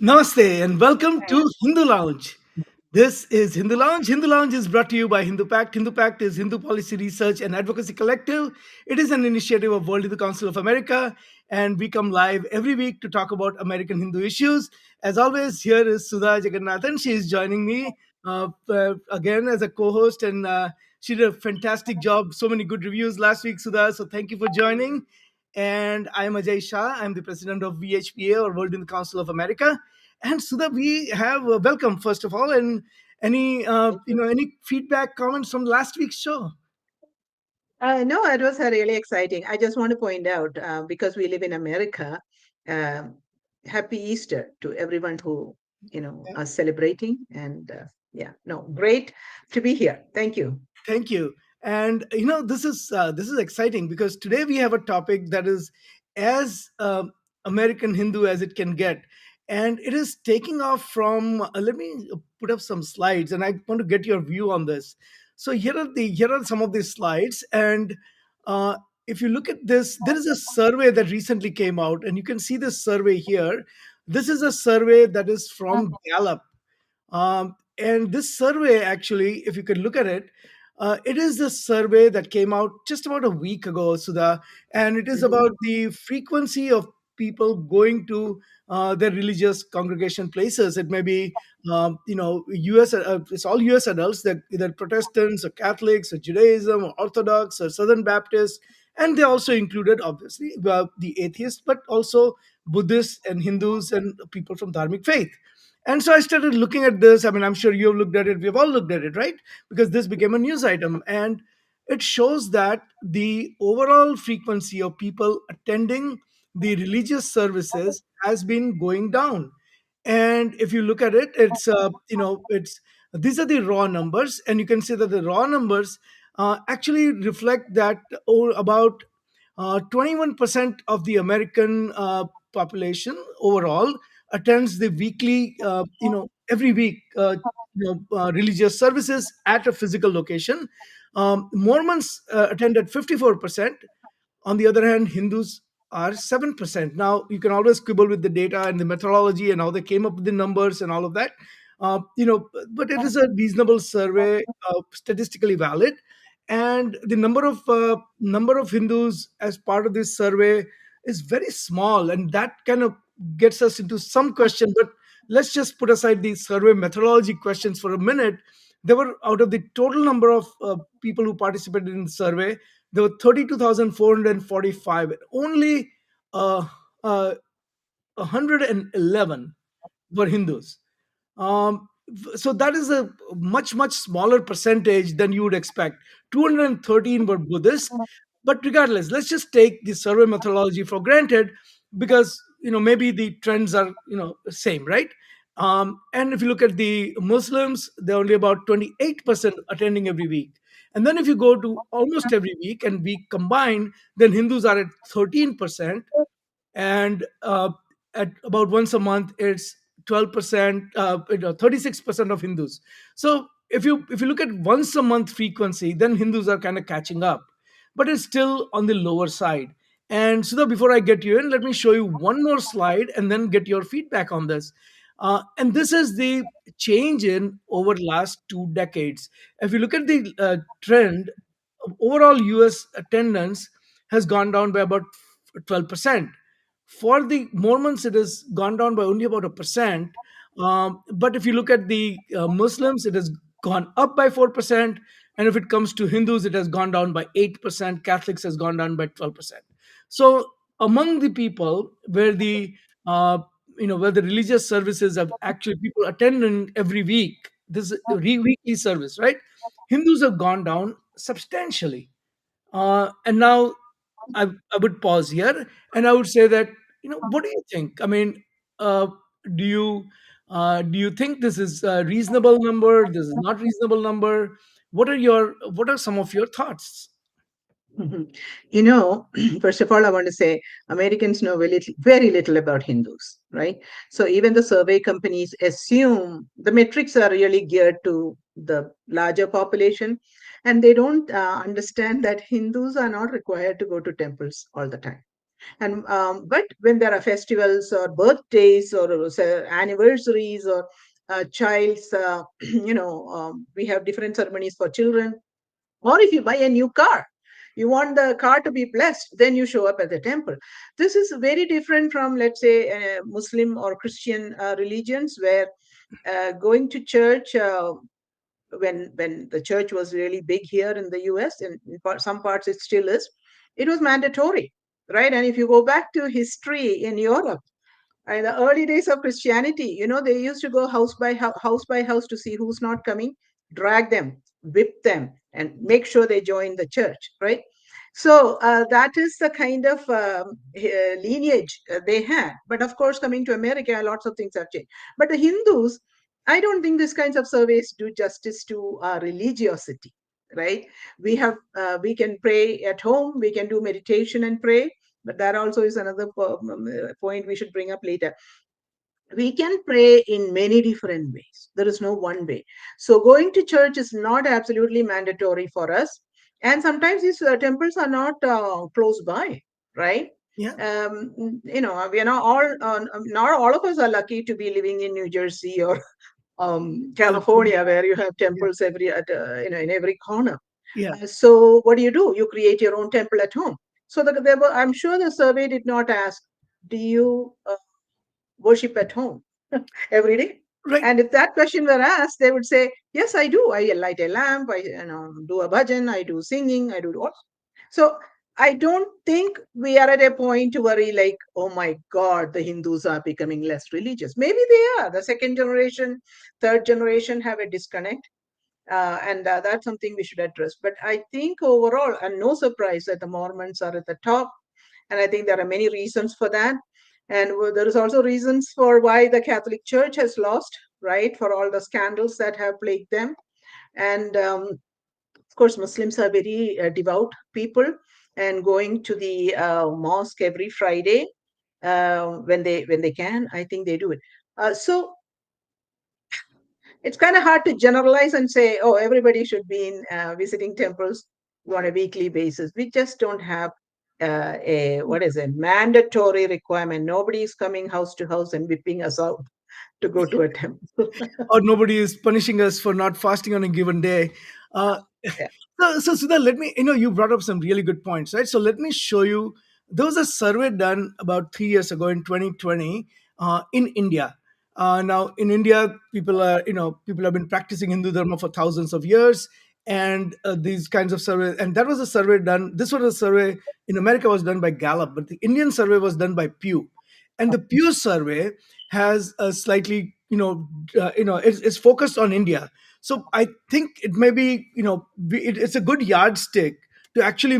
Namaste and welcome to Hindu Lounge. This is Hindu Lounge. Hindu Lounge is brought to you by Hindu Pact. Hindu Pact is Hindu Policy Research and Advocacy Collective. It is an initiative of World Hindu Council of America, and we come live every week to talk about American Hindu issues. As always, here is Sudha Jagannathan. She is joining me again as a co-host, and she did a fantastic job. So many good reviews last week, Sudha. So thank you for joining. And I'm Ajay Shah. I'm the president of VHPA, or World Hindu Council of America. And Sudha, we have welcome first of all, and any Thank you. any feedback, comments from last week's show? No, it was really exciting. I just want to point out, because we live in America, um, happy Easter to everyone who, are celebrating. And yeah, no, great to be here. Thank you. Thank you. And this is exciting because today we have a topic that is as American Hindu as it can get, and it is taking off from. Let me put up some slides, and I want to get your view on this. So here are some of these slides, and uh, if you look at this, there is a survey that recently came out, and you can see this survey here. This is a survey that is from Gallup. And this survey, actually, if you can look at it, it is the survey that came out just about a week ago, Sudha, and it is Mhm. about the frequency of people going to their religious congregation places. It may be, U.S. It's all U.S. adults, that either Protestants or Catholics or Judaism or Orthodox or Southern Baptists, and they also included, obviously, the atheists, but also Buddhists and Hindus and people from dharmic faith. And so I started looking at this. I mean, I'm sure you've looked at it. We've all looked at it, right? Because this became a news item. And it shows that the overall frequency of people attending the religious services has been going down. And if you look at it, it's these are the raw numbers. And you can see that the raw numbers actually reflect that about 21% of the American population overall attends the weekly, every week, religious services at a physical location. Mormons attend at 54%. On the other hand, Hindus are 7%. Now, you can always quibble with the data and the methodology and how they came up with the numbers and all of that. But it is a reasonable survey, statistically valid. And the number of Hindus as part of this survey is very small, and that kind of gets us into some question. But let's just put aside the survey methodology questions for a minute. There were, out of the total number of people who participated in the survey, there were 32,445. Only uh, uh, 111 were Hindus. So that is a much, much smaller percentage than you would expect. 213 were Buddhist. But regardless, let's just take the survey methodology for granted, because maybe the trends are same, right? And if you look at the Muslims, they're only about 28% attending every week. And then if you go to almost every week and we combine, then Hindus are at 13%, and at about once a month it's 12%, 36% of Hindus. So if you look at once a month frequency, then Hindus are kind of catching up, but it's still on the lower side. And Sudha, before I get you in, let me show you one more slide and then get your feedback on this. And this is the change in over last 2 decades. If you look at the trend, overall US attendance has gone down by about 12%. For the Mormons, it has gone down by only about a percent. But if you look at the Muslims, it has gone up by 4%. And if it comes to Hindus, it has gone down by 8%. Catholics has gone down by 12%. So among the people uh, where the religious services have actually people attending every week, this is a weekly service, right? Hindus have gone down substantially. And now I would pause here and I would say that, what do you think? I mean, uh, do you do you think this is a reasonable number? This is not reasonable number? What are some of your thoughts? Mhm. You know, first of all, I want to say Americans know very little about Hindus, right? So even the survey companies assume the metrics are really geared to the larger population, and they don't understand that Hindus are not required to go to temples all the time. And but when there are festivals or birthdays or anniversaries or child's, we have different ceremonies for children. Or if you buy a new car, you want the car to be blessed, then you show up at the temple. This is very different from, let's say, Muslim or Christian religions, where going to church, when the church was really big here in the US, and in some parts it still is, it was mandatory, right? And if you go back to history in Europe, in the early days of Christianity, they used to go house by house to see who's not coming, drag them, whip them, and make sure they join the church, right? So that is the kind of lineage they had. But of course, coming to America, lots of things have changed. But the Hindus, I don't think these kinds of surveys do justice to religiosity, right? We can pray at home, we can do meditation and pray, but that also is another point we should bring up later. We can pray in many different ways. There is no one way. So going to church is not absolutely mandatory for us. And sometimes these temples are not close by, right? Yeah. We are not all of us are lucky to be living in New Jersey or California. California, where you have Yeah. temples in every corner. Yeah. So what do? You create your own temple at home. So I'm sure the survey did not ask, do you worship at home every day? Right. And if that question were asked, they would say, yes, I do. I light a lamp, I do a bhajan, I do singing, I do all. So I don't think we are at a point to worry like, oh my God, the Hindus are becoming less religious. Maybe they are. The second generation, third generation have a disconnect. And that's something we should address. But I think overall, and no surprise that the Mormons are at the top. And I think there are many reasons for that. And there is also reasons for why the Catholic Church has lost, right, for all the scandals that have plagued them. And of course, Muslims are very devout people, and going to the mosque every Friday when they can, I think they do it. So it's kind of hard to generalize and say, oh, everybody should be in visiting temples on a weekly basis. We just don't have a what is it mandatory requirement. Nobody is coming house to house and whipping us out to go to a temple. Or nobody is punishing us for not fasting on a given day. Uh, Yeah. so Sudha, let me, you brought up some really good points, right? So let me show you. There was a survey done about 3 years ago in 2020 in India. Now in India, people have been practicing Hindu Dharma for thousands of years, and these kinds of surveys. And that was a survey done. This was a survey in America was done by Gallup, but the Indian survey was done by Pew, and the Pew survey has a slightly it's focused on India. So I think it may be it's a good yardstick to actually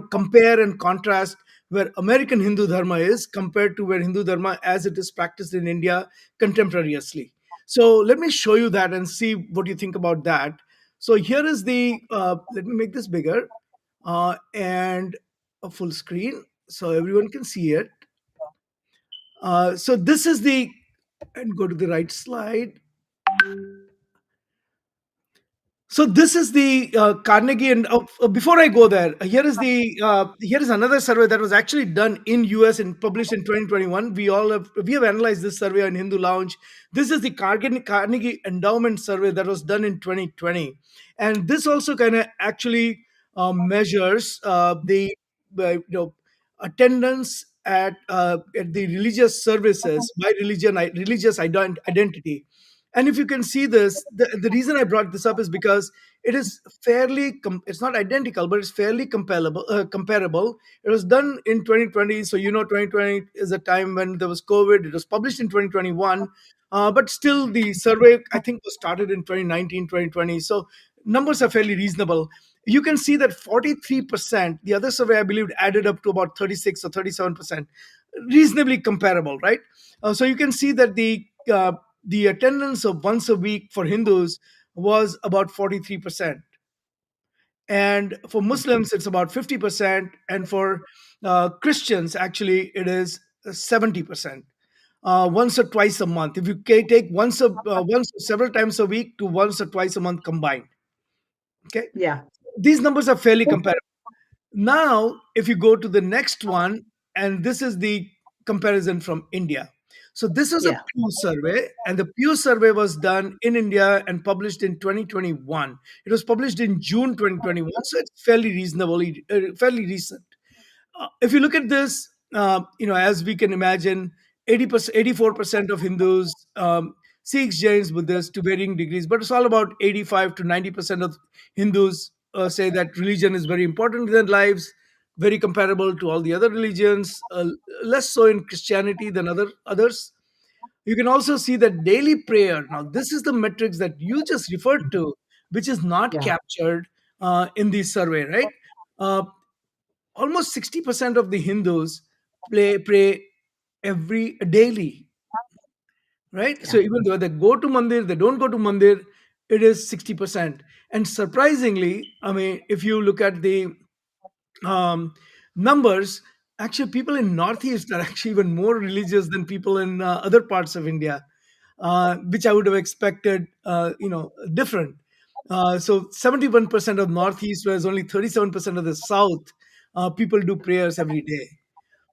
compare and contrast where American Hindu Dharma is compared to where Hindu Dharma as it is practiced in India contemporaneously. So let me show you that and see what you think about that. So here is the let me make this bigger and a full screen so everyone can see it. So this is the and go to the right slide. So this is the Carnegie, and before I go there, here is another survey that was actually done in US and published in 2021. We have analyzed this survey on HinduLounge. This is the Carnegie Endowment Survey that was done in 2020, and this also kind of actually measures the attendance at the religious services by religious identity. And if you can see this, the reason I brought this up is because it is it's not identical, but it's fairly comparable. It was done in 2020. So, 2020 is a time when there was COVID. It was published in 2021. But still, the survey, I think, was started in 2019, 2020. So, numbers are fairly reasonable. You can see that 43%, the other survey, I believe, added up to about 36 or 37%, reasonably comparable, right? So you can see that the attendance of once a week for Hindus was about 43%. And for Muslims, it's about 50%. And for Christians, actually, it is 70%. Once or twice a month. If you take once or several times a week to once or twice a month combined. Okay. Yeah. These numbers are fairly comparable. Now, if you go to the next one, and this is the comparison from India. So this is a Yeah. Pew survey, and the Pew survey was done in India and published in 2021. It was published in June 2021, so it's fairly reasonably fairly recent. If you look at this, as we can imagine, 80%, 84% of Hindus, Sikhs, Jains, Buddhists to varying degrees, but it's all about 85 to 90% of Hindus say that religion is very important in their lives, very comparable to all the other religions, less so in Christianity than others. You can also see that daily prayer. Now, this is the metrics that you just referred to, which is not Yeah. captured in the survey, right? Uh, Almost 60% of the Hindus pray every daily, right? So Yeah. even though they go to Mandir, they don't go to Mandir, it is 60%. And surprisingly, I mean, if you look at the um, numbers, actually people in Northeast are actually even more religious than people in other parts of India, which I would have expected, different. So 71% of Northeast, whereas only 37% of the South, people do prayers every day.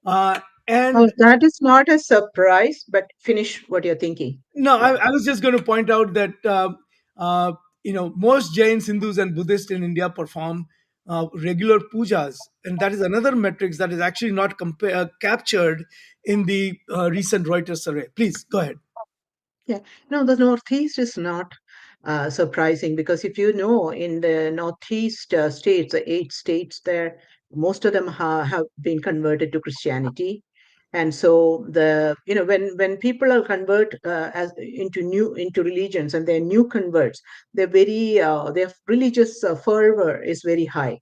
Uh, Oh, and that is not a surprise, but finish what you're thinking. no, Yeah. I was just going to point out that uh, most Jains, Hindus, and Buddhists in India perform regular pujas, and that is another metrics that is actually not captured in the recent Reuters survey. Please go ahead. Yeah, no, the Northeast is not surprising because if you know, in the Northeast states, the 8 states there, most of them have been converted to Christianity, and so when people are convert as into religions and they're new converts, their religious fervor is very high,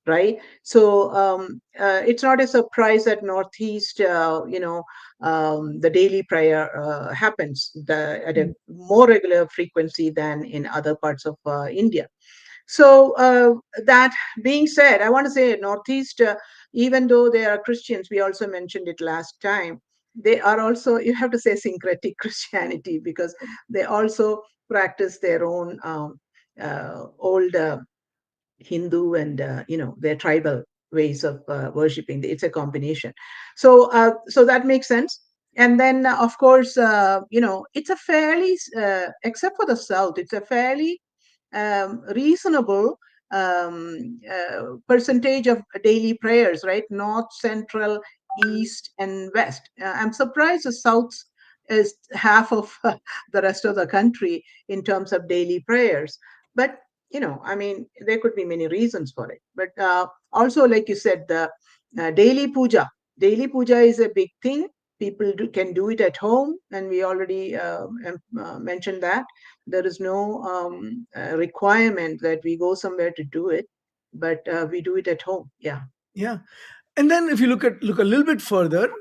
right? So it's not a surprise that Northeast, the daily prayer happens at a more regular frequency than in other parts of India. So that being said, I want to say Northeast, even though they are Christians, we also mentioned it last time. They are also, you have to say, syncretic Christianity because they also practice their own old Hindu and their tribal ways of worshiping. It's a combination. So that makes sense. And then of course, it's a fairly, except for the South, it's a fairly reasonable percentage of daily prayers, right? North, Central, East, and West. I'm surprised the South is half of the rest of the country in terms of daily prayers. But I mean, there could be many reasons for it. But also, like you said, the daily puja. Daily puja is a big thing. People can do it at home, and we already mentioned that there is no requirement that we go somewhere to do it, but we do it at home. Yeah. Yeah. And then if you look a little bit further,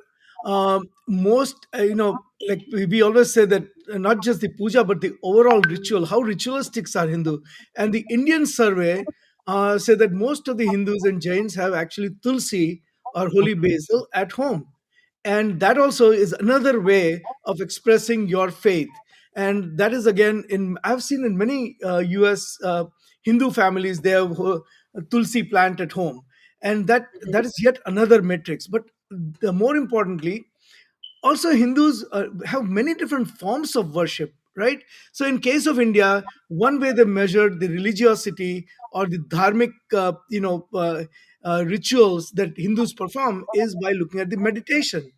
most like we always say that not just the puja but the overall ritual, how ritualistics are Hindu, and the Indian survey say that most of the Hindus and Jains have actually tulsi or holy basil at home, and that also is another way of expressing your faith. And that is again, in I've seen in many US Hindu families, they have a tulsi plant at home, and that is yet another matrix. But the more importantly, also Hindus have many different forms of worship, right? So in case of India, one way they measured the religiosity or the dharmic rituals that Hindus perform is by looking at the meditation.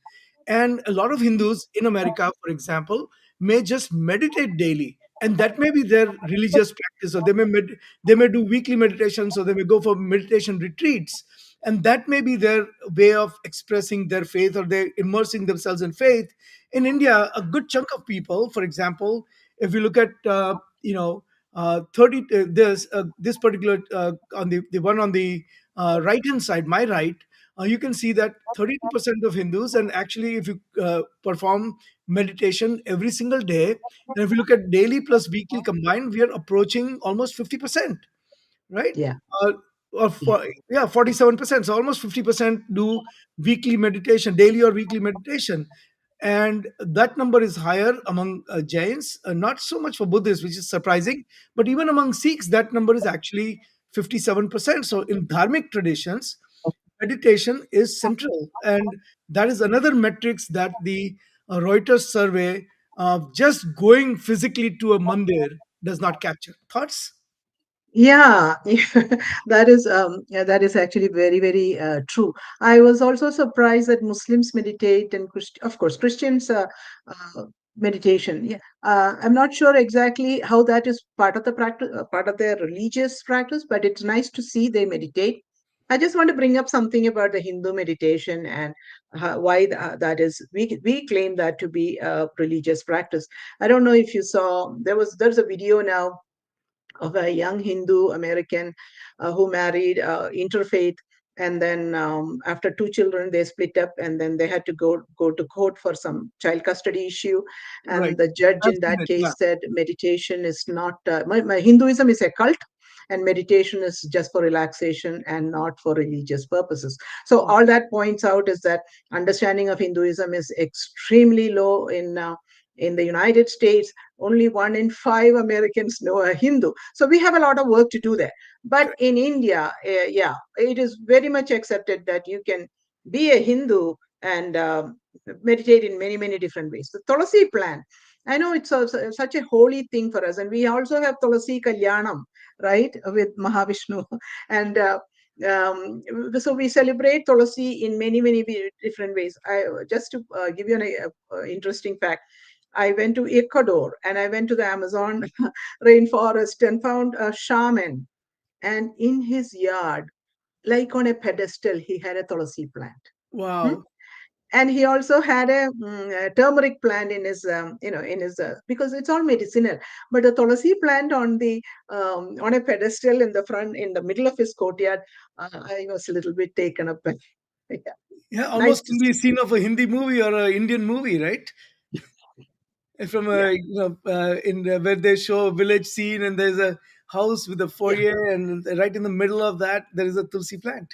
And a lot of Hindus in America, for example, may just meditate daily, and that may be their religious practice, or they may do weekly meditations, or they may go for meditation retreats, and that may be their way of expressing their faith, or they're immersing themselves in faith. In India, a good chunk of people, for example, if you look at 30 this particular on the one on the right hand side, my right, you can see that 32% of Hindus, and actually, if you perform meditation every single day, and if you look at daily plus weekly combined, we are approaching almost 50%, right? Yeah. Uh, Yeah. yeah, 47%. So almost 50% do weekly meditation, daily or weekly meditation. And that number is higher among Jains, not so much for Buddhists, which is surprising, but even among Sikhs, that number is actually 57%. So in dharmic traditions, meditation is central, and that is another metrics that the Reuters survey of just going physically to a mandir does not capture. Thoughts? Yeah, yeah, that is actually very, very true. I was also surprised that Muslims meditate, and of course Christians meditation. Yeah, I'm not sure exactly how that is part of the practice, part of their religious practice, but it's nice to see they meditate. I just want to bring up something about the Hindu meditation and why that is. We claim that to be a religious practice. I don't know if you saw there's a video now of a young Hindu American who married interfaith. And then after two children, they split up, and then they had to go to court for some child custody issue. Right. And the judge I've in seen that it. Yeah. case said meditation is not my Hinduism is a cult, and meditation is just for relaxation and not for religious purposes. So Oh, all that points out is that understanding of Hinduism is extremely low in the United States. Only 1 in 5 Americans know a Hindu. So we have a lot of work to do there. But correct. in India, yeah, it is very much accepted that you can be a Hindu and meditate in many, many different ways. The Tulasi plant, I know it's such a holy thing for us. And we also have Tulasi Kalyanam, right, with Mahavishnu. And so we celebrate Tulasi in many, many different ways. Just to give you an interesting fact, I went to Ecuador and I went to the Amazon rainforest and found a shaman. And in his yard, like on a pedestal, he had a tulsi plant. Hmm? Wow. And he also had a turmeric plant in his, in his because it's all medicinal. But the tulsi plant on a pedestal in the front, in the middle of his courtyard, I was a little bit taken up. Yeah, Yeah, nice almost to in the see. scene of a Hindi movie or a Indian movie, right? From Yeah. a in where they show a village scene and there's a house with a Yeah. foyer, and right in the middle of that there is a tulsi plant.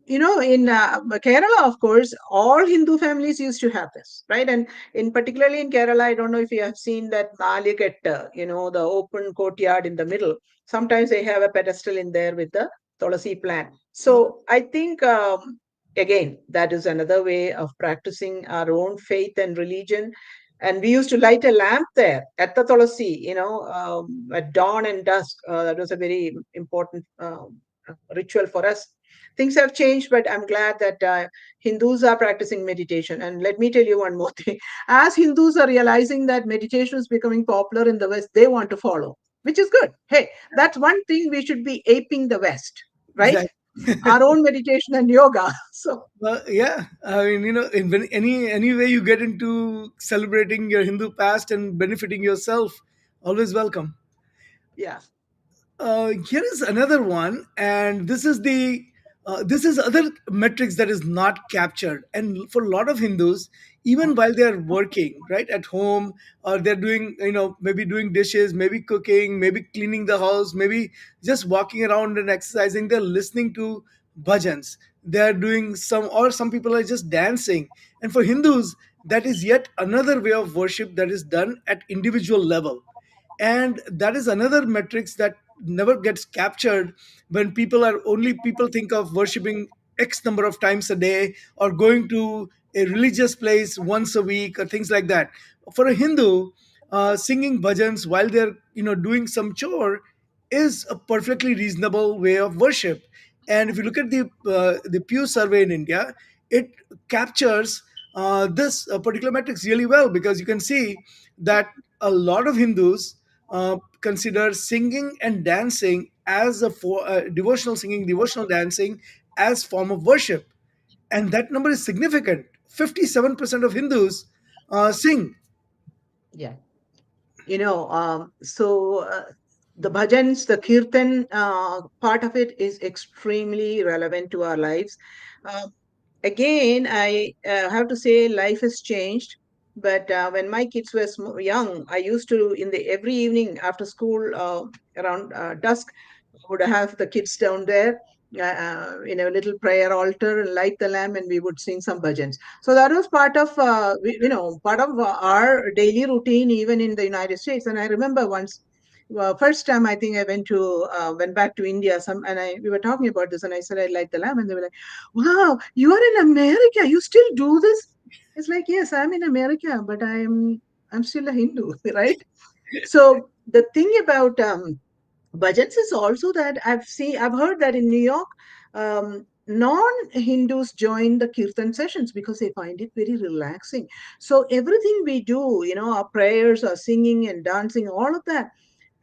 In Kerala, of course, all Hindu families used to have this, right? And in particularly in Kerala, I don't know if you have seen that Naliketta, the open courtyard in the middle. Sometimes they have a pedestal in there with the Tulasi plant. Uh, So I think, again, that is another way of practicing our own faith and religion. And we used to light a lamp there at the Tulasi, at dawn and dusk. That was a very important ritual for us. Things have changed, but I'm glad that Hindus are practicing meditation. And let me tell you one more thing. As Hindus are realizing that meditation is becoming popular in the West, they want to follow, which is good. Hey, that's one thing we should be aping the West, right? exactly. Our own meditation and yoga. So, Yeah, I mean, any way you get into celebrating your Hindu past and benefiting yourself, always welcome. yeah. Here is another one, and this is other metrics that is not captured. And for a lot of Hindus, even while they are working right at home, or they're doing maybe doing dishes, maybe cooking, maybe cleaning the house, maybe just walking around and exercising, they're listening to bhajans. They're doing some people are just dancing. And for Hindus, that is yet another way of worship that is done at individual level, and that is another metrics that never gets captured when people think of worshiping x number of times a day or going to a religious place once a week or things like that. For a Hindu, singing bhajans while they're doing some chore is a perfectly reasonable way of worship. And if you look at the Pew survey in India, it captures this particular metrics really well, because you can see that a lot of Hindus consider singing and dancing as devotional singing, devotional dancing as form of worship, and that number is significant. 57% of Hindus sing. Yeah. So the bhajans, the kirtan part of it is extremely relevant to our lives. Uh, Again, I have to say life has changed. But when my kids were young, I used to, in the every evening after school, around dusk, I would have the kids down there in a little prayer altar and light the lamp, and we would sing some bhajans. So that was part of, part of our daily routine, even in the United States. And I remember once first time I think I went back to India. We were talking about this, and I said I like the lamb, and they were like, "Wow, you are in America. You still do this?" It's like, yes, I'm in America, but I'm still a Hindu, right? So the thing about budgets is also that I've heard that in New York, non-Hindus join the kirtan sessions because they find it very relaxing. So everything we do, our prayers, our singing and dancing, all of that,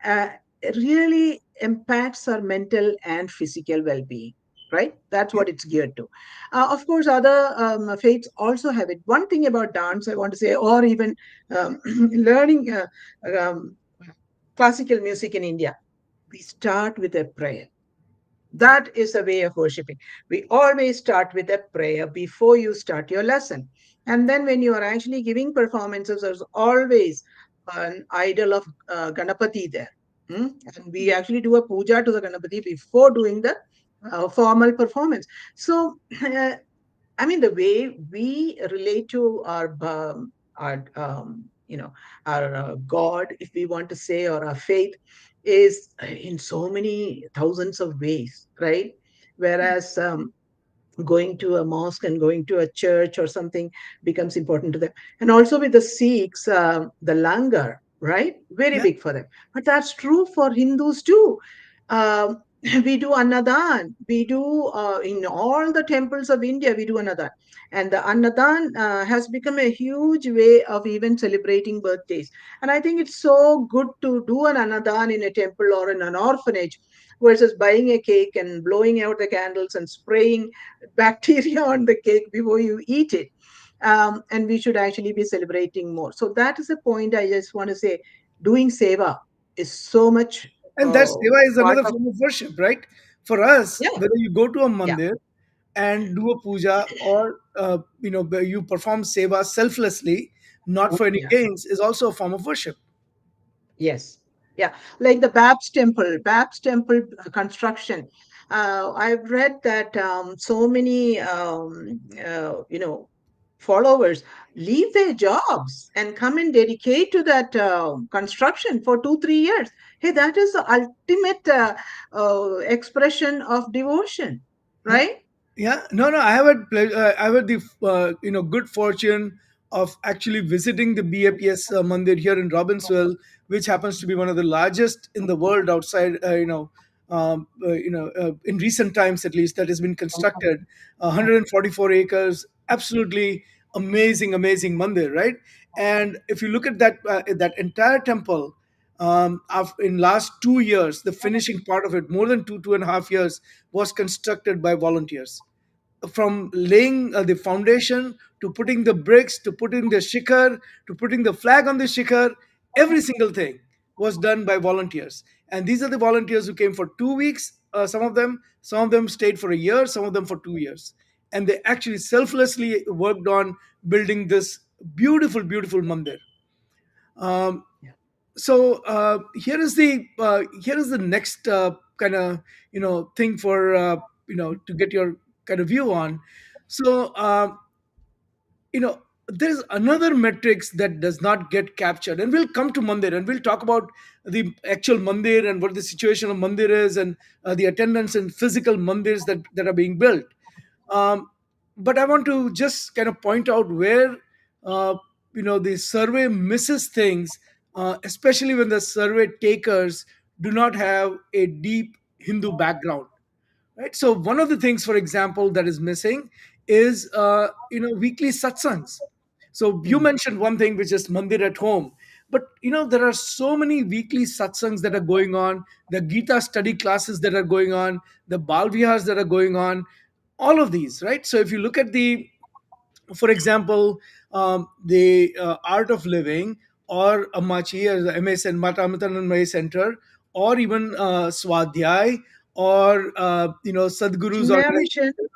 uh, really impacts our mental and physical well-being. Right, that's what it's geared to. Of course, other faiths also have it. One thing about dance, I want to say, or even learning um, classical music in India, we start with a prayer. That is a way of worshiping. We always start with a prayer before you start your lesson. And then when you are actually giving performances, there's always an idol of Ganapati there. And we actually do a puja to the Ganapati before doing the formal performance. So I mean, the way we relate to our our God, if we want to say, or our faith, is in so many thousands of ways, right? Whereas going to a mosque and going to a church or something becomes important to them. And also with the Sikhs, the langar, right? Very Yeah. big for them. But that's true for Hindus too. Um, we do Annadan. We do in all the temples of India, we do Annadan. And the Annadan has become a huge way of even celebrating birthdays. And I think it's so good to do an Annadan in a temple or in an orphanage versus buying a cake and blowing out the candles and spraying bacteria on the cake before you eat it. And we should actually be celebrating more. So that is a point I just want to say. Doing seva is so much And that seva is part another of, form of worship, right? For us, yeah, whether you go to a yeah, mandir and do a puja, or where you perform seva selflessly, not for any yeah. gains, is also a form of worship. Yes. Yeah. Like the Bab's temple construction. I've read that so many, followers leave their jobs and come and dedicate to that construction for 2, 3 years. Hey, that is the ultimate expression of devotion, Yeah. right? Yeah, no, I have had I have had the good fortune of actually visiting the BAPS Mandir here in Robbinsville, which happens to be one of the largest in the world outside. In recent times at least, that has been constructed, 144 acres, absolutely amazing mandir, right? And if you look at that entire temple, in last 2 years, the finishing part of it, more than 2.5 years, was constructed by volunteers, from laying the foundation to putting the bricks to putting the shikhar to putting the flag on the shikhar. Every single thing was done by volunteers, and these are the volunteers who came for 2 weeks. Some of them stayed for a year, some of them for 2 years, and they actually selflessly worked on building this beautiful mandir. um, Yeah. here is the next kind of thing for to get your kind of view on. So there's another metrics that does not get captured, and we'll come to mandir and we'll talk about the actual mandir and what the situation of mandir is, and the attendance and physical mandirs that are being built. Um, but I want to just kind of point out where uh, the survey misses things, especially when the survey takers do not have a deep Hindu background, right? So one of the things, for example, that is missing is weekly satsangs. So you Mm. mentioned one thing, which is mandir at home, but there are so many weekly satsangs that are going on, the Gita study classes that are going on, the bal vihars that are going on, all of these, right? So if you look at the, for example, the art of living, or Amachi, as the MSN Mata Amitanand Center, or even Swadhyay, or Sadhguru's Chinmaya mission, organization,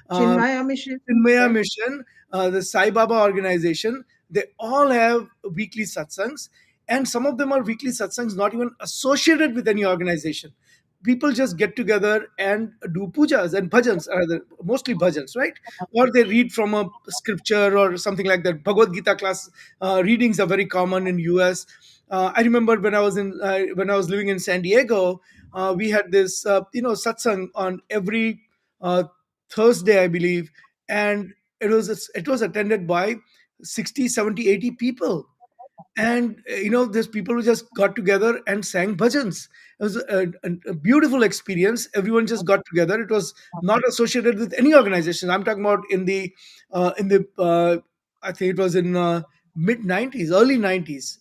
uh, Chinmaya mission, Chinmaya right? Mission, the Sai Baba organization. They all have weekly satsangs, and some of them are weekly satsangs not even associated with any organization. people just get together and do pujas and bhajans, mostly bhajans, right? Or they read from a scripture or something like that. Bhagavad Gita class readings are very common in US. I remember when I was living in San Diego, we had this satsang on every uh, Thursday, I believe, and it was attended by 60, 70, 80 people. And these people who just got together and sang bhajans. It was a beautiful experience. Everyone just got together. It was not associated with any organization. I'm talking about in the I think it was in mid 90s, early 90s,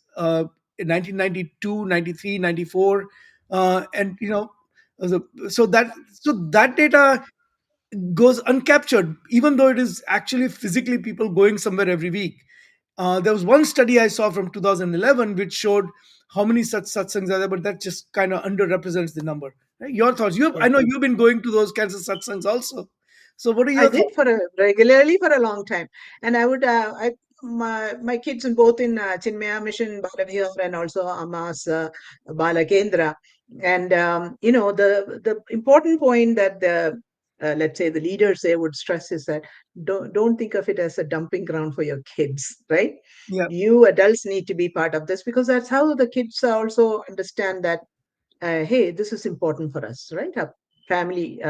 in 1992, 93, 94. And so that data goes uncaptured, even though it is actually physically people going somewhere every week. There was one study I saw from 2011 which showed how many such satsangs are there, but that just kind of underrepresents the number. Right? Your thoughts? I Yes. know you've been going to those kinds of satsangs also. So, what are I your did thoughts? for a regularly for a long time, and I would I my kids in both in Chinmaya Mission Balavihar and also Amma's Bala Kendra, and the important point that the let's say the leaders there would stress is that don't think of it as a dumping ground for your kids, right? Yeah, You adults need to be part of this because that's how the kids also understand that hey, this is important for us, right? Our family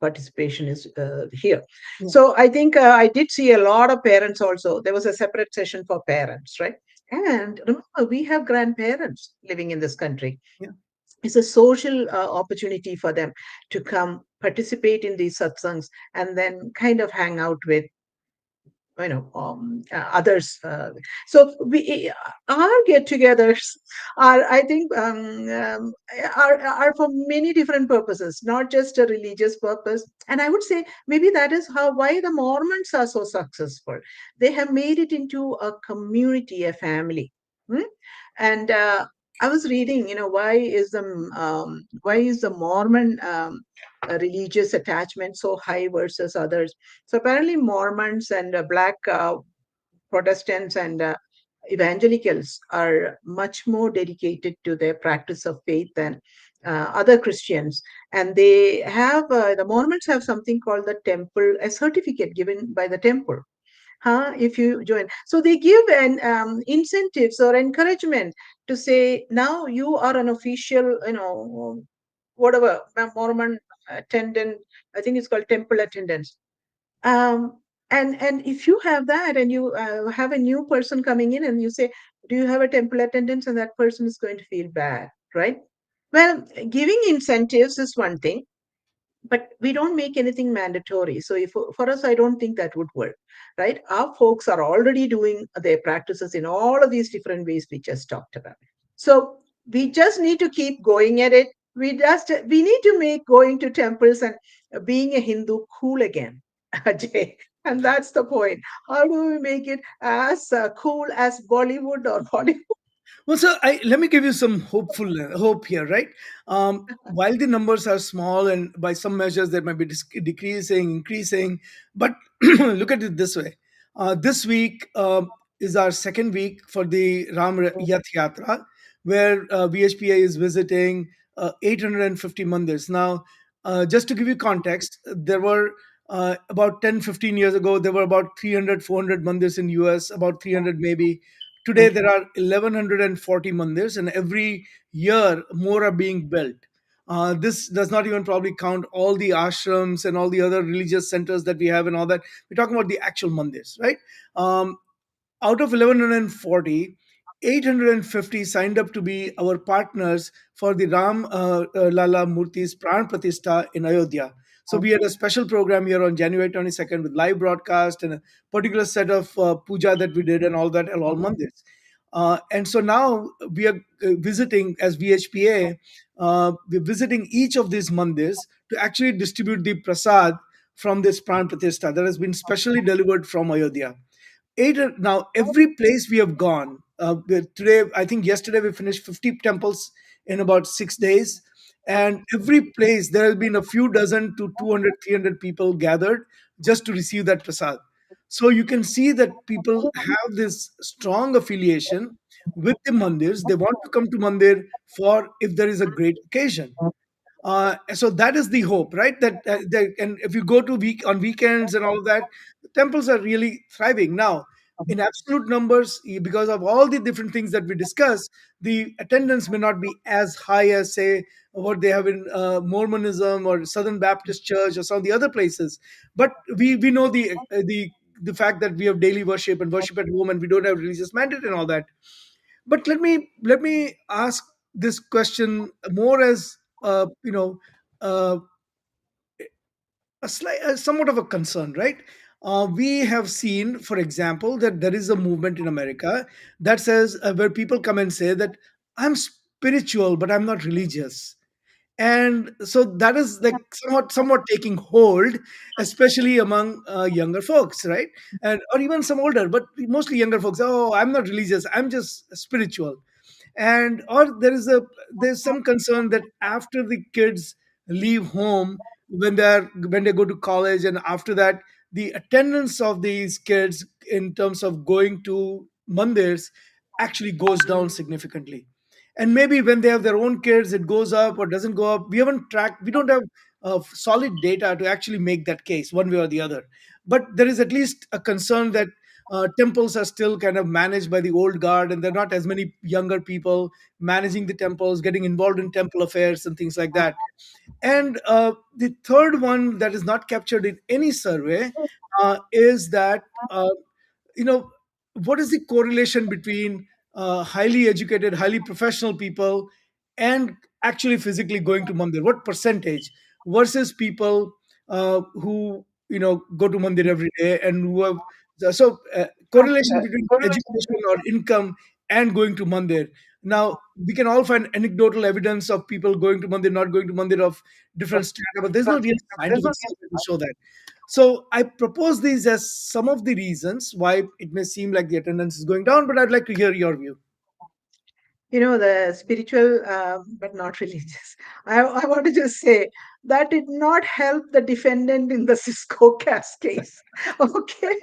participation is here. yeah, So I think I did see a lot of parents also. There was a separate session for parents, right? And remember, we have grandparents living in this country. yeah. It's a social opportunity for them to come participate in these satsangs and then kind of hang out with others. So we our get-togethers are, I think, are for many different purposes, not just a religious purpose. And I would say maybe that is how why the Mormons are so successful. They have made it into a community, a family. Hmm? And I was reading, why is the Mormon religious attachment so high versus others? So apparently, Mormons and black Protestants and evangelicals are much more dedicated to their practice of faith than other Christians. And the Mormons have something called the temple, a certificate given by the temple. Huh, if you join, so they give an incentives or encouragement to say now you are an official, whatever Mormon attendant. I think it's called temple attendance. And if you have that and you have a new person coming in and you say, do you have a temple attendance, and that person is going to feel bad, right? Well, giving incentives is one thing, but we don't make anything mandatory. So if for us, I don't think that would work, right? Our folks are already doing their practices in all of these different ways we just talked about. So we just need to keep going at it. We need to make going to temples and being a Hindu cool again, Ajay. And that's the point. How do we make it as cool as Bollywood or Hollywood? Well, sir, let me give you some hope here, right? While the numbers are small and by some measures they might be decreasing, increasing, but look at it this way. This week is our second week for the Yath Yatra, where VHPA is visiting 850 mandirs. Now, just to give you context, there were about 10, 15 years ago, there were about 300, 400 mandirs in US, about 300 maybe. Today, there are 1140 mandirs, and every year more are being built. This does not even probably count all the ashrams and all the other religious centers that we have and all that. We're talking about the actual mandirs, right? Um, Out of 1140, 850 signed up to be our partners for the Ram Lala Murthy's Pran Pratishtha in Ayodhya. So we had a special program here on January 22nd with live broadcast and a particular set of puja that we did and all that at all mandirs. And so now we are visiting as VHPA, we're visiting each of these mandirs to actually distribute the prasad from this Pran Pratishtha that has been specially delivered from Ayodhya. Now every place we have gone today, I think yesterday we finished 50 temples in about 6 days, and every place there has been a few dozen to 200, 300 people gathered just to receive that prasad. So you can see that people have this strong affiliation with the mandirs. They want to come to mandir for if there is a great occasion. So that is the hope, right? And if you go to on weekends and all of that, the temples are really thriving now. In absolute numbers, because of all the different things that we discuss, the attendance may not be as high as, say, what they have in Mormonism or Southern Baptist Church or some of the other places. But we know the fact that we have daily worship and worship at home, and we don't have religious mandate and all that. But let me ask this question more as uh, somewhat of a concern, right? We have seen, for example, that there is a movement in America that says, where people come and say that I'm spiritual but I'm not religious. And so that is like somewhat taking hold, especially among younger folks, right? And or even some older, but mostly younger folks. Oh, I'm not religious, I'm just spiritual. And or there's some concern that after the kids leave home, when they go to college, and after that, the attendance of these kids in terms of going to mandirs actually goes down significantly. And maybe when they have their own kids, it goes up or doesn't go up. We don't have solid data to actually make that case one way or the other. But there is at least a concern that temples are still kind of managed by the old guard, and there are not as many younger people managing the temples, getting involved in temple affairs and things like that. And the third one that is not captured in any survey is that you know what is the correlation between highly educated, highly professional people and actually physically going to mandir? What percentage versus people who go to mandir every day and who have correlation between education or income and going to mandir. Now we can all find anecdotal evidence of people going to mandir, not going to mandir, of different strata, but there's no real scientific study to show that. So I propose these as some of the reasons why it may seem like the attendance is going down, but I'd like to hear your view. The spiritual, but not religious. I want to just say that did not help the defendant in the Cisco case. Okay.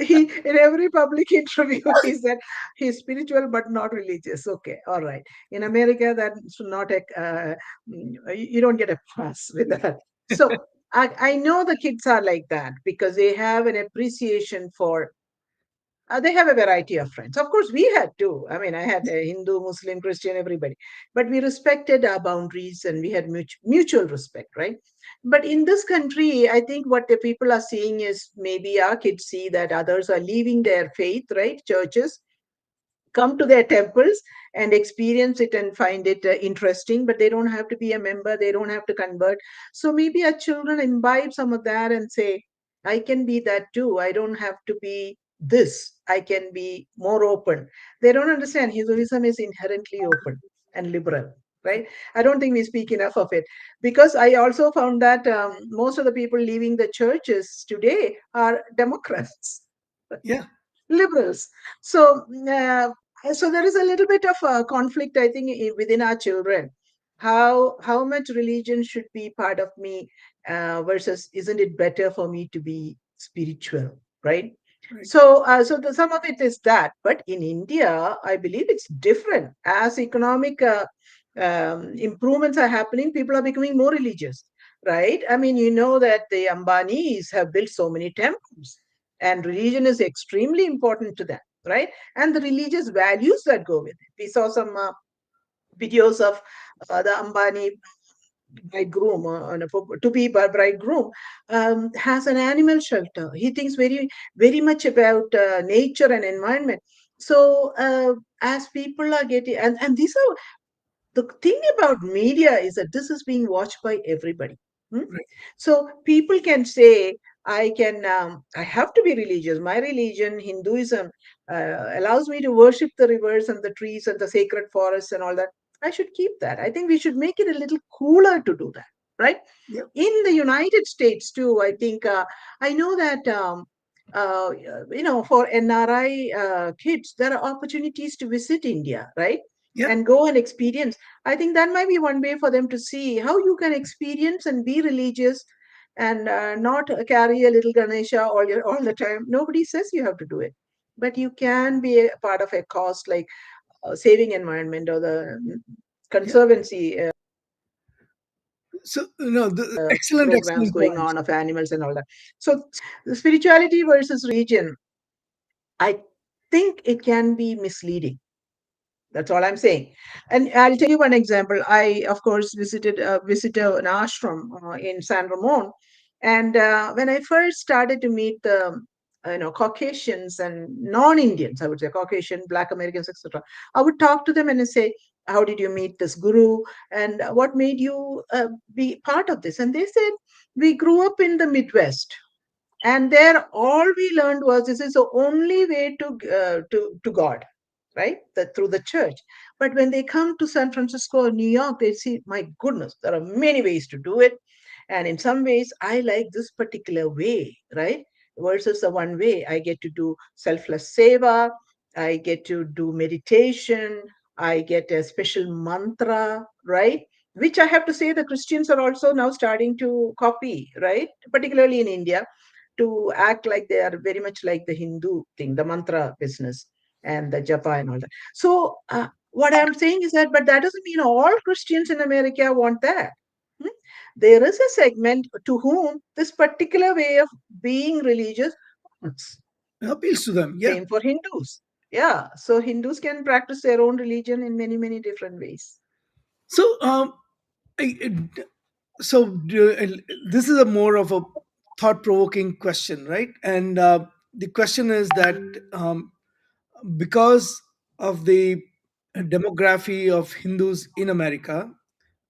He, in every public interview, he said he's spiritual but not religious. Okay, all right. In America, that's not a, you don't get a pass with that. So I know the kids are like that because they have an appreciation for, they have a variety of friends. Of course, we had too. I mean, I had a Hindu, Muslim, Christian, everybody. But we respected our boundaries and we had mutual respect, right? But in this country, I think what the people are seeing is maybe our kids see that others are leaving their faith, right? Churches come to their temples and experience it and find it interesting, but they don't have to be a member, they don't have to convert. So maybe our children imbibe some of that and say, I can be that too, I don't have to be this, I can be more open. They don't understand Hinduism is inherently open and liberal, right? I don't think we speak enough of it, because I also found that most of the people leaving the churches today are Democrats, Yeah, liberals. So, so there is a little bit of a conflict, I think, within our children. How much religion should be part of me, versus isn't it better for me to be spiritual, right? right. So, some of it is that, but in India, I believe it's different. As economic improvements are happening, people are becoming more religious, right? I mean, you know that the Ambanis have built so many temples, and religion is extremely important to them, right? And the religious values that go with it. We saw some videos of the Ambani bridegroom, to be bridegroom, has an animal shelter. He thinks very much about nature and environment. So as people are getting, and these are, the thing about media is that this is being watched by everybody. Hmm? Right. So people can say, I have to be religious. My religion, Hinduism, allows me to worship the rivers and the trees and the sacred forests and all that. I should keep that. I think we should make it a little cooler to do that, right? Yep. In the United States too, I think, I know that, for NRI kids, there are opportunities to visit India, right? Yep. And go and experience. I think that might be one way for them to see how you can experience and be religious, and not carry a little Ganesha all the time. Nobody says you have to do it, but you can be a part of a cause like saving environment or the Yep. conservancy. So, the excellent, programs excellent going on points. of animals and all that. So the spirituality versus religion, I think it can be misleading. That's all I'm saying. And I'll tell you one example. I, of course, visited an ashram in San Ramon, and when I first started to meet the Caucasians and non-Indians, I would say Caucasian, Black Americans, etc. I would talk to them and say, "How did you meet this guru? And what made you be part of this?" And they said, "We grew up in the Midwest, and there all we learned was this is the only way to God, right? That through the church. But when they come to San Francisco or New York, they see, my goodness, there are many ways to do it, and in some ways I like this particular way, right? Versus the one way. I get to do selfless seva, I get to do meditation, I get a special mantra, right? Which I have to say the Christians are also now starting to copy, right? Particularly in India, to act like they are very much like the Hindu thing, the mantra business and the japa and all that. So, what I'm saying is that, but that doesn't mean all Christians in America want that. Hmm? There is a segment to whom this particular way of being religious wants. Appeals to them. Yeah. Same for Hindus. Yeah, so Hindus can practice their own religion in many, many different ways. So, I, so this is a more of a thought-provoking question, right? And the question is that, because of the demography of Hindus in America,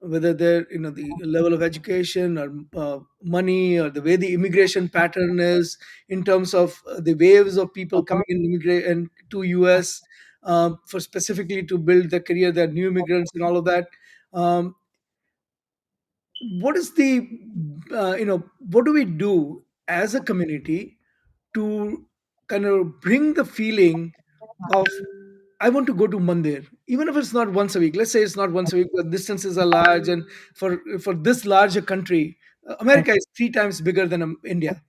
whether they're, the level of education or money, or the way the immigration pattern is, in terms of the waves of people coming in immigrate and to US, for specifically to build their career, their new immigrants and all of that. um, what is the what do we do as a community to kind of bring the feeling of, I want to go to Mandir, even if it's not once a week. Let's say it's not once a week, but distances are large, and for this larger country, America is 3 times bigger than India,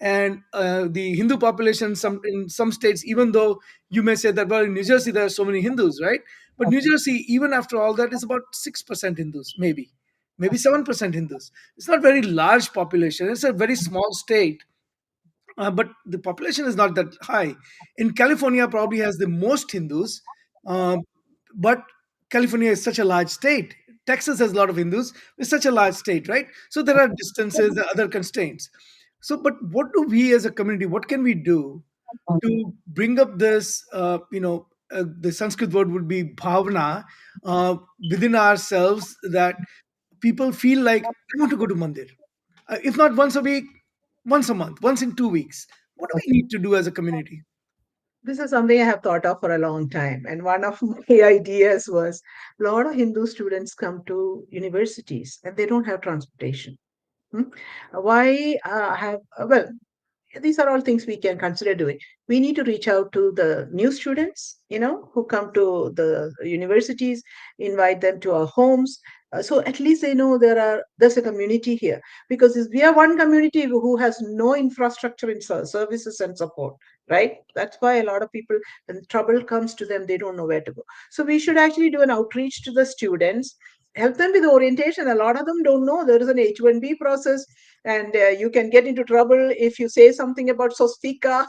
and the Hindu population, in some states, even though you may say that, well, in New Jersey there are so many Hindus, right? But New Jersey, even after all that, is about 6% Hindus, maybe 7% Hindus. It's not very large population. It's a very small state, but the population is not that high. In California, probably has the most Hindus, uh, but California is such a large state. Texas has a lot of Hindus. It's such a large state, right? So there are distances, there are other constraints. So, but what do we as a community? What can we do to bring up this? The Sanskrit word would be bhavana, uh, within ourselves, that people feel like, I want to go to mandir, if not once a week, once a month, once in 2 weeks. What do we need to do as a community? This is something I have thought of for a long time. And one of my ideas was a lot of Hindu students come to universities and they don't have transportation. Hmm? Why have, well, these are all things we can consider doing. We need to reach out to the new students, who come to the universities, invite them to our homes. So at least they know there's a community here, because we are one community who has no infrastructure in services and support, right? That's why a lot of people, when trouble comes to them, they don't know where to go. So we should actually do an outreach to the students, help them with orientation. A lot of them don't know there is an H1B process, and you can get into trouble if you say something about swastika.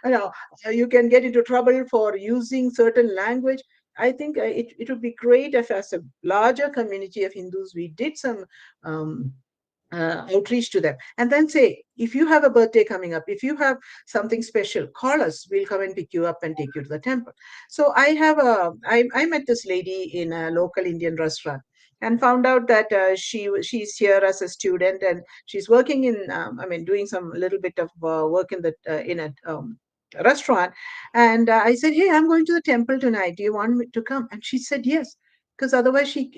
know, you can get into trouble for using certain language. I think it would be great if, as a larger community of Hindus, we did some um, outreach to them, and then say, if you have a birthday coming up, if you have something special, call us, we'll come and pick you up and take you to the temple. So I met this lady in a local Indian restaurant and found out that she's here as a student, and she's working in doing some little bit of work in a restaurant. And I said, hey, I'm going to the temple tonight, do you want me to come? And she said yes, because otherwise she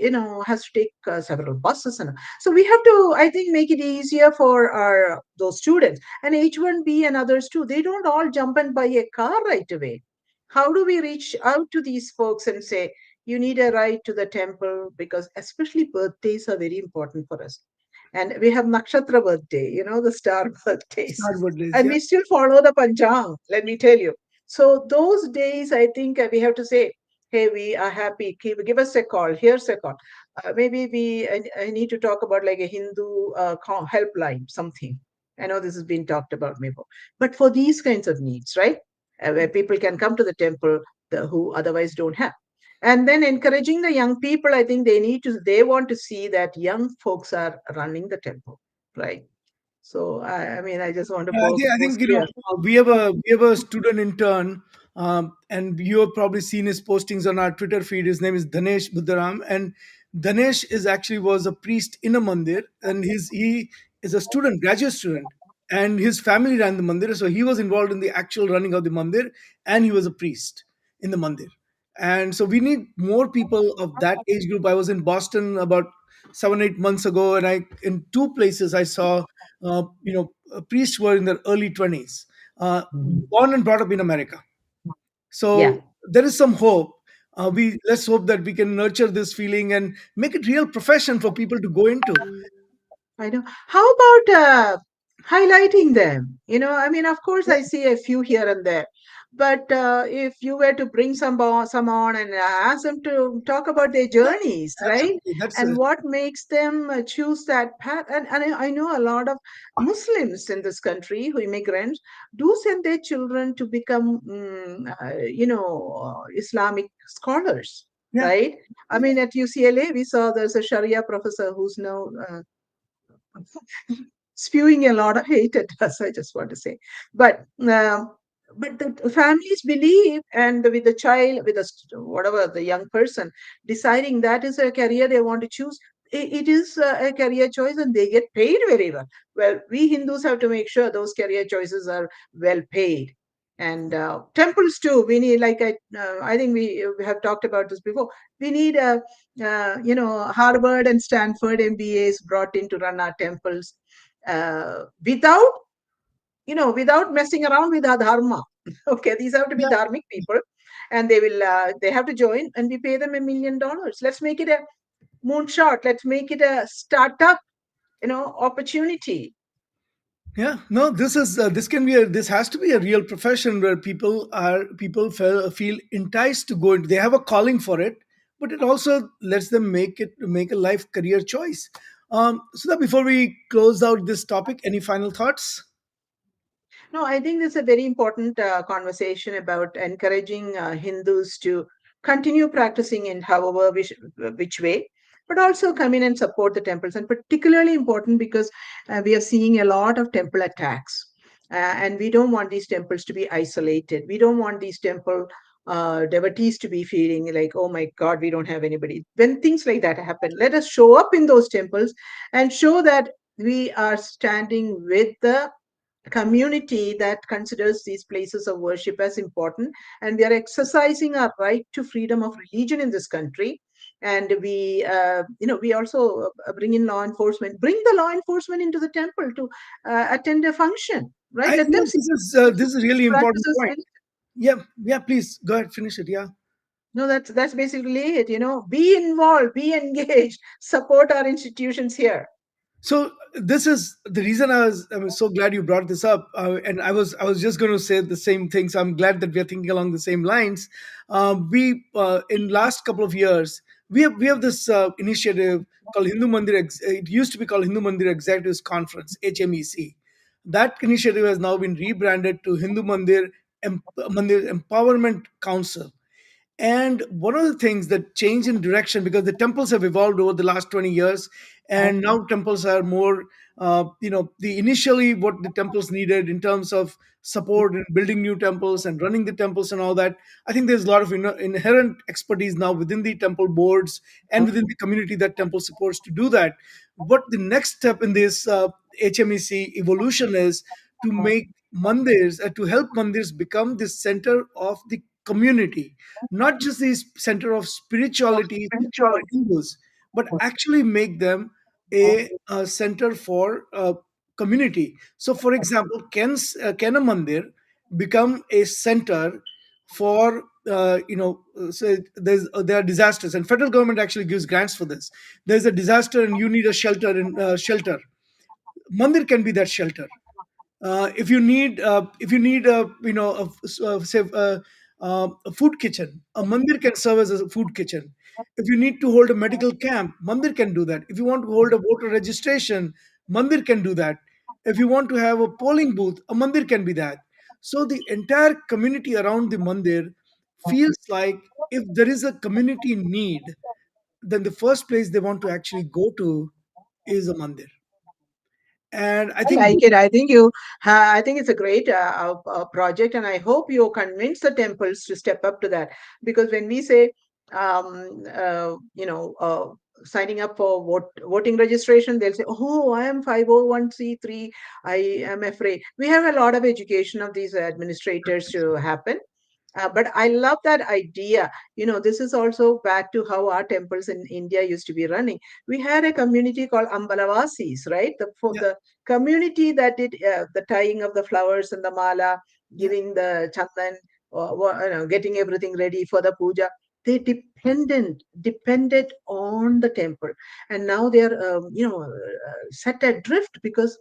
has to take several buses. And so we have to, I think, make it easier for our those students, and H1B and others too. They don't all jump and buy a car right away. How do we reach out to these folks and say, you need a ride to the temple? Because especially birthdays are very important for us. And we have Nakshatra birthday, the star birthdays. Starboard days, And yeah. we still follow the Panchang, let me tell you. So those days, I think we have to say, hey, we are happy. Give us a call. Here's a call. maybe I need to talk about like a Hindu helpline, something. I know this has been talked about before, but for these kinds of needs, right, where people can come to the temple, who otherwise don't have, and then encouraging the young people. I think they want to see that young folks are running the temple, right? So I mean, I just want to Yeah, I think post here. we have a student intern, and you have probably seen his postings on our Twitter feed. His name is Dhanesh Buddharam, and Dhanesh is actually was a priest in a mandir, and he is a student, graduate student, and his family ran the mandir, so he was involved in the actual running of the mandir, and he was a priest in the mandir. And so we need more people of that age group. I was in Boston about 7 8 months ago, and I in two places I saw priests were in their early 20s, Mhm. born and brought up in America. Yeah. So there is some hope. We Let's hope that we can nurture this feeling and make it real profession for people to go into. I know. How about highlighting them? I mean, of course, Yeah, I see a few here and there, but if you were to bring some on and ask them to talk about their yeah, journeys, right, absolutely. That's and what makes them choose that path, and I know a lot of Muslims in this country who immigrants do send their children to become, Islamic scholars, yeah, right? I yeah, mean, at UCLA, we saw there's a Sharia professor who's now spewing a lot of hate at us. I just want to say, but but the families believe, and with the child, with whatever the young person deciding that is a career they want to choose, it is a career choice, and they get paid very well. Well, we Hindus have to make sure those career choices are well paid. And temples too. We need, like I think we have talked about this before. We need Harvard and Stanford MBAs brought in to run our temples, without without messing around with our dharma. Okay, these have to be yeah, dharmic people, and they have to join, and we pay them $1 million. Let's make it a moonshot. Let's make it a startup, opportunity. yeah. No, this has to be a real profession where people feel enticed to go into. They have a calling for it, but it also lets them make a life career choice. So that before we close out this topic, any final thoughts? No, I think this is a very important conversation about encouraging Hindus to continue practicing in however which way, but also come in and support the temples. And particularly important because we are seeing a lot of temple attacks. And we don't want these temples to be isolated. We don't want these temple devotees to be feeling like, oh my God, we don't have anybody. When things like that happen, let us show up in those temples and show that we are standing with the community that considers these places of worship as important, and we are exercising our right to freedom of religion in this country. And we also bring in law enforcement, bring the law enforcement into the temple to attend a function, right? I Let them know see this is a really important practices. point. Yeah, yeah. Please go ahead, finish it. Yeah. No, that's basically it. Be involved, be engaged, support our institutions here. So this is the reason I'm so glad you brought this up, and I was just going to say the same thing. So I'm glad that we are thinking along the same lines. We In last couple of years we have this initiative called Hindu Mandir. It used to be called Hindu Mandir Executives Conference (HMEC). That initiative has now been rebranded to Hindu Mandir Empowerment Council. And one of the things that change in direction, because the temples have evolved over the last 20 years, and now temples are more, the initially what the temples needed in terms of support in building new temples and running the temples and all that. I think there's a lot of inherent expertise now within the temple boards and within the community that temple supports to do that. What the next step in this HMEC evolution is to make mandirs, to help mandirs become the center of the community, not just the center of spirituality for Hindus, but actually make them a center for community. So, for example, can a mandir become a center for say there are disasters, and federal government actually gives grants for this. There's a disaster and you need a shelter. Mandir can be that shelter. If you need a food kitchen, a mandir can serve as a food kitchen. If you need to hold a medical camp, Mandir can do that. If you want to hold a voter registration, Mandir can do that. If you want to have a polling booth, a Mandir can be that. So the entire community around the Mandir feels like if there is a community need, then the first place they want to actually go to is a Mandir. And I I think, like it. I think you. I think it's a great project, and I hope you convince the temples to step up to that. Because when we say, signing up for voting registration, they'll say, "Oh, I am 501(c)(3). I am afraid." We have a lot of education of these administrators to happen. But I love that idea. This is also back to how our temples in India used to be running. We had a community called Ambalavasis, right? yeah, The community that did the tying of the flowers and the mala, yeah. giving the chandan, getting everything ready for the puja. They depended on the temple, and now they are, set adrift because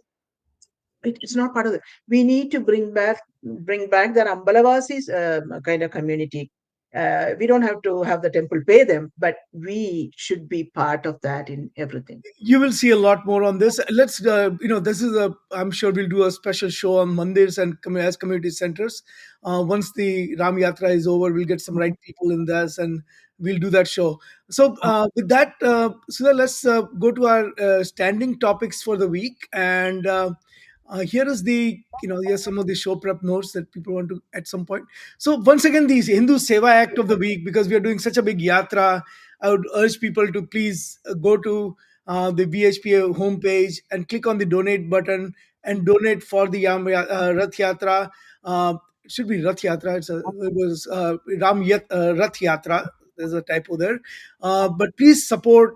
it's not part of it. We need to bring back that Ambalavasis kind of community. We don't have to have the temple pay them, but we should be part of that in everything. You will see a lot more on this. Let's, this is a, I'm sure we'll do a special show on mandirs and as community centers. Once the Ram Yatra is over, we'll get some right people in this and we'll do that show. So, with that, Sudha, let's go to our standing topics for the week. And here is here's some of the show prep notes that people want to at some point. So, once again, the Hindu Seva Act of the week, because we are doing such a big yatra, I would urge people to please go to the BHPA homepage and click on the donate button and donate for the Rath Yatra. It should be Rath Yatra. It was Rath Yatra. There's a typo there. But please support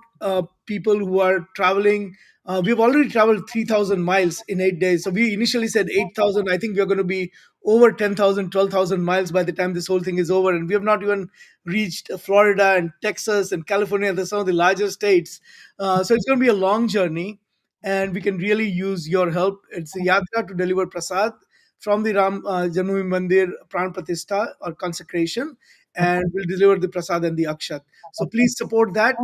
people who are traveling. We've already traveled 3,000 miles in 8 days. So we initially said 8,000. I think we're going to be over 10,000, 12,000 miles by the time this whole thing is over. And we have not even reached Florida and Texas and California. They're some of the larger states. So it's going to be a long journey, and we can really use your help. It's a yatra to deliver prasad from the Ram Janmabhoomi Mandir Pran Pratishtha or consecration, and we'll deliver the prasad and the akshat. So please support that.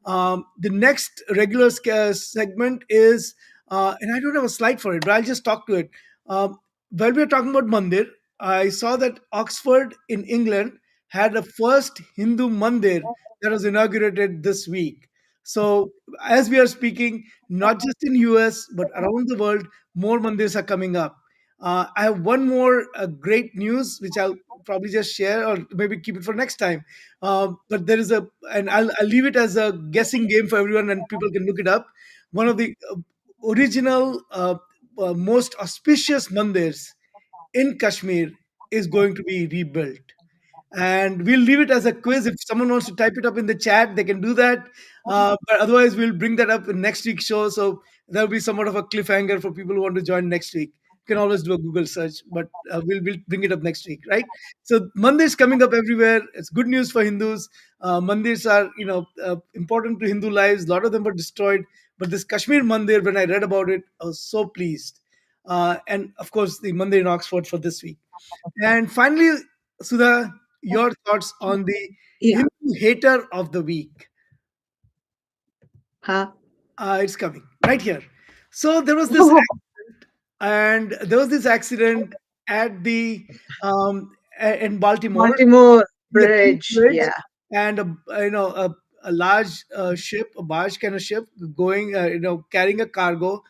The next regular segment is, and I don't have a slide for it, but I'll just talk to it. While we are talking about Mandir, I saw that Oxford in England had a first Hindu Mandir that was inaugurated this week. So as we are speaking, not just in US but around the world, more mandirs are coming up. I have one more great news which I'll probably just share or maybe keep it for next time. But there is and I'll leave it as a guessing game for everyone and people can look it up. One of the original, most auspicious mandirs in Kashmir is going to be rebuilt, and we'll leave it as a quiz. If someone wants to type it up in the chat, they can do that. But otherwise, we'll bring that up in next week's show. So there'll be somewhat of a cliffhanger for people who want to join next week. You can always do a Google search, but we'll bring it up next week, right? So mandirs coming up everywhere. It's good news for Hindus. Mandirs are, important to Hindu lives. A lot of them were destroyed, but this Kashmir mandir, when I read about it, I was so pleased. And of course, the mandir in Oxford for this week. And finally, Sudha, your thoughts on the Yeah. Hindu hater of the week. Huh? It's coming right here. So there was this accident at the in Baltimore, Baltimore the Queen Bridge. Bridge, Yeah. and a large ship, a barge kind of ship, going, carrying a cargo,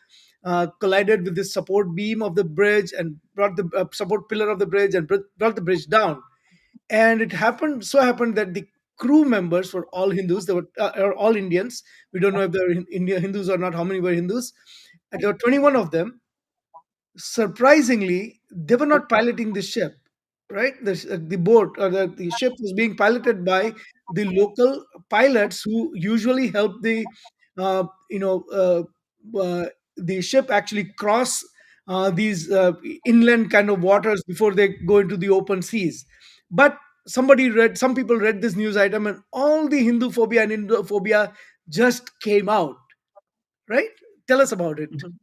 collided with the support beam of the bridge and brought the support pillar of the bridge and brought the bridge down. And it happened that the crew members were all Hindus. They were or all Indians. We don't know if they were Hindus or not. How many were Hindus? And there were 21 of them. Surprisingly, they were not piloting the ship, right? The boat or the ship was being piloted by the local pilots who usually help uh, you know uh, uh, the ship actually cross these inland kind of waters before they go into the open seas. But some people read this news item, and all the Hindu phobia and Indophobia just came out, right? Tell us about it. Mhm.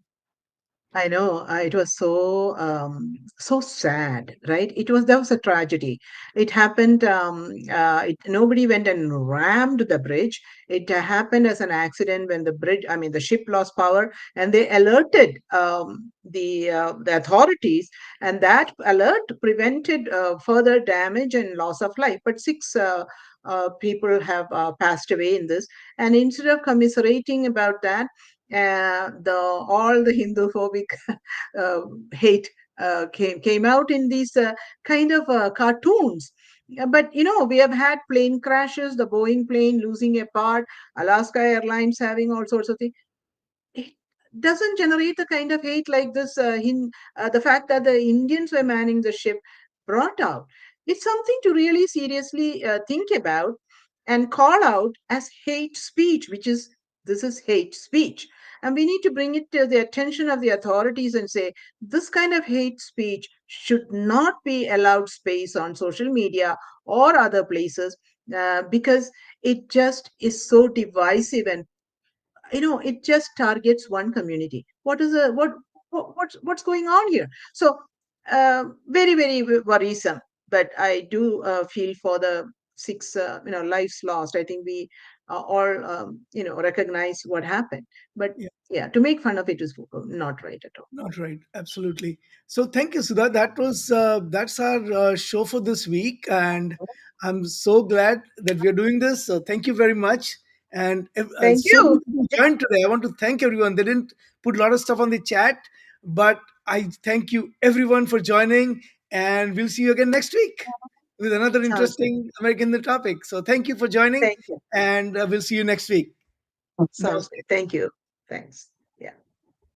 I know, it was so sad, right? There was a tragedy. It happened. Nobody went and rammed the bridge. It happened as an accident when the ship lost power, and they alerted the authorities, and that alert prevented further damage and loss of life. But six people have passed away in this, and instead of commiserating about that, the all the Hindu phobic uh, hate came out in these kind of cartoons. But we have had plane crashes, the Boeing plane losing a part, Alaska Airlines having all sorts of things. It doesn't generate the kind of hate like this. The fact that the Indians were manning the ship brought out. It's something to really seriously think about and call out as hate speech, which is this is hate speech. And we need to bring it to the attention of the authorities and say this kind of hate speech should not be allowed space on social media or other places, because it just is so divisive, and it just targets one community. What's going on here? So very, very worrisome. But I do feel for the six lives lost. I think we all recognize what happened, but yeah, to make fun of it is not right at all. Not right. Absolutely. So thank you, Sudha. That's our show for this week, and I'm so glad that we are doing this. So thank you very much. And Thank so many you. people joined today. I want to thank everyone. They didn't put a lot of stuff on the chat, but I thank you everyone for joining, and we'll see you again next week with another Sounds good. interesting American topic. So thank you for joining, Thank you. and we'll see you next week. Sounds good. Thank you. Thanks.